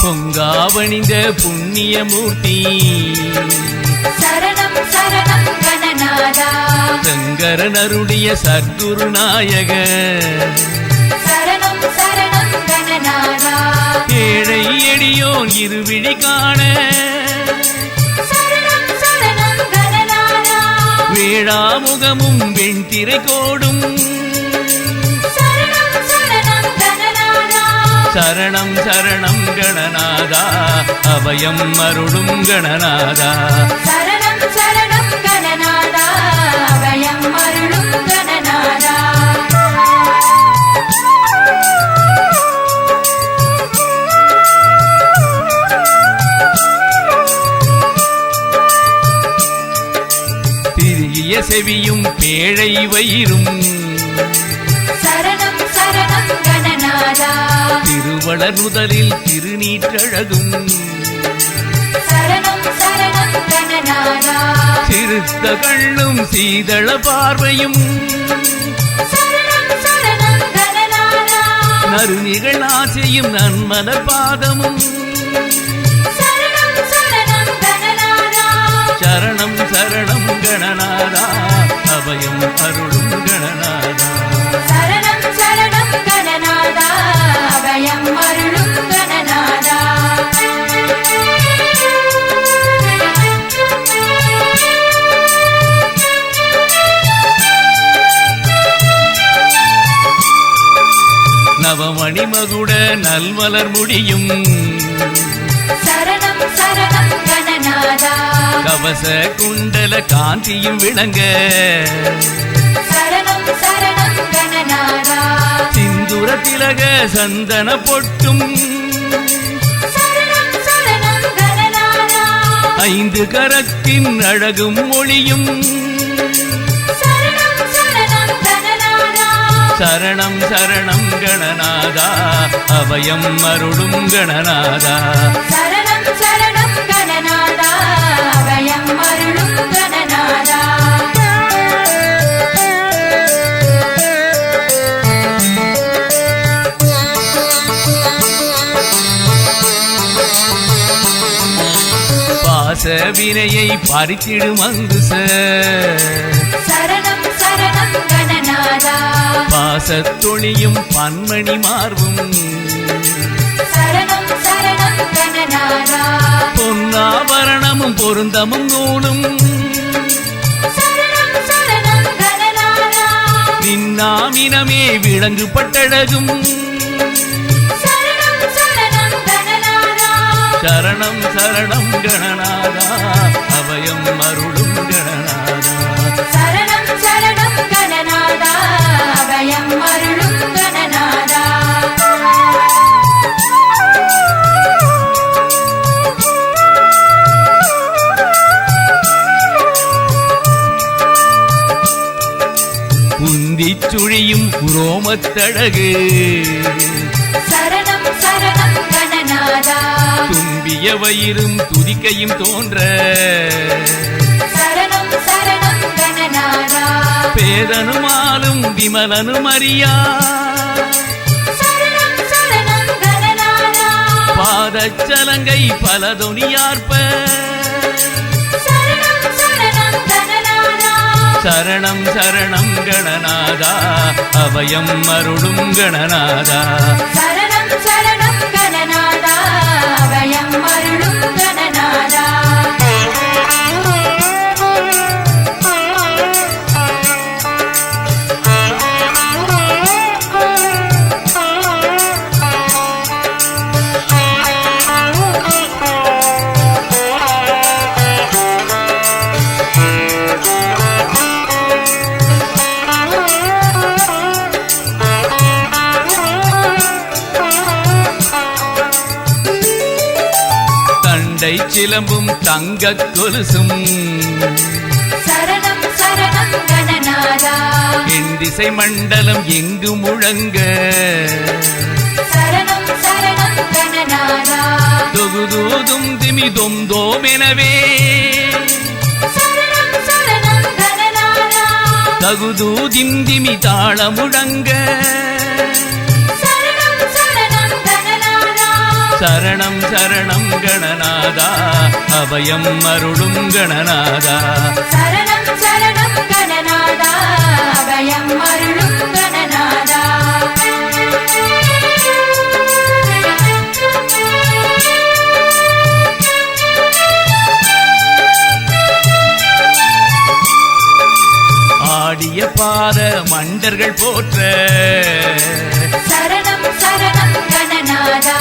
பொங்காவணிந்த புண்ணியமூர்த்தி, சரணம் சரணம் கணநாதா, சங்கரன் அருளிய சத்குரு நாயக. சரணம் சரணம் கணநாதா, ஏழை எளியோன் இருவிழி காண, சரணம் சரணம் கணநாதா, வேளாமுகமும் வெண்திரை கோடும். சரணம் சரணம் கணநாதா, சரணம் சரணம் கணநாதா, அபயம் அருளும் கணநாதா. சரணம் சரணம் கணநாதா, அபயம் அருளும் கணநாதா. செவியும் பேழை வயிறும் சரணம் சரணம் கணநாதா திருவளர் முதலில் திருநீற்றழகும் சரணம் சரணம் கணநாதா சிறுத்த கண்ணும் சீதள பார்வையும் சரணம் சரணம் கணநாதா நறுநிகள் ஆசையும் நன்மலர் பாதமும் சரணம் சரணம் கணநாதா சரணம் சரணம் கணநாதா அபயம் அருளும் கணநாதா சரணம் சரணம் கணநாதா அபயம் அருளும் கணநாதா நவமணி மகுட நல்மலர் முடியும் சரணம் சரணம் கணநாதா கவச குண்டல காந்தியும் விளங்க சரணம் சரணம் கணநாதா சிந்துர திலக சந்தன பொட்டும் சரணம் சரணம் கணநாதா ஐந்து கரத்தின் அழகும் ஒளியும் சரணம் சரணம் கணநாதா சரணம் சரணம் கணநாதா அபயம் அருளும் கணநாதா சரணம் சரணம் கணநாதா அபயம் அருளும் கணநாதா பாச வினையை பறித்திடும் அங்குச சரணம் சரணம் கணநாதா பாசத்தொழியும் பன்மணி மார்பும் சரணம் சரணம் கணநாதா பொன்னாபரணமும் பொருந்தமும் நூலும் சரணம் சரணம் கணநாதா நின்னாமினமே விளங்கு பட்டழகும் சரணம் சரணம் கணநாதா சரணம் சரணம் கணநாதா அபயம் அருளும் கணநாதா சரணம் சரணம் கணநாதா அபயம் அருளும் கணநாதா உந்திச் சுழியும் உரோமத்தழகு சரணம் சரணம் கணநாதா தும்பிய வயிறும் துதிக்கையும் தோன்ற சரணம் சரணம் கணநாதா பேதனுமாலும் விமலனும் அறியா சரணம் சரணம் கணநாதா பாதச்சலங்கை பலதொனியார்ப்ப சரணம் சரணம் கணநாதா சரணம் சரணம் கணநாதா அபயம் அருளும் கணநாதா சரணம் சரணம் கணநாதா அபயம் அருளும் கணநாதா தண்டை சிலம்பும் தங்கக் கொலுசும் சரணம் சரணம் கணநாதா எண்டிசை மண்டலம் எங்கு முழங்க சரணம் சரணம் கணநாதா தொகுதூதும் திமிதொம் தோமெனவே சரணம் சரணம் கணநாதா தகுதூதிம் திமி தாள முழங்க சரணம் சரணம் கணநாதா சரணம் சரணம் கணநாதா அபயம் அருளும் கணநாதா சரணம் சரணம் கணநாதா அபயம் அருளும் கணநாதா ஆடிய பாத மண்டர்கள் போற்ற சரணம் சரணம் கணநாதா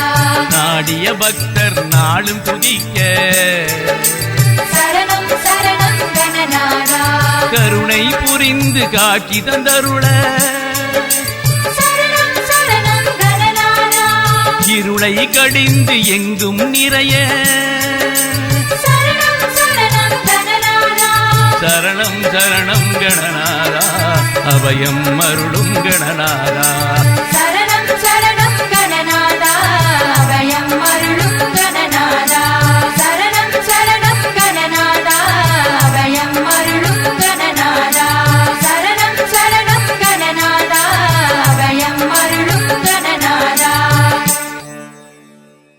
நாடிய பக்தர் நாளும் துதிக்க சரணம் சரணம் கணநாதா கருணை புரிந்து காட்சி தந்தருள சரணம் சரணம் கணநாதா இருளை கடிந்து எங்கும் நிறைய சரணம் சரணம் கணநாதா சரணம் சரணம் கணநாதா அபயம் அருளும் கணநாதா சரணம்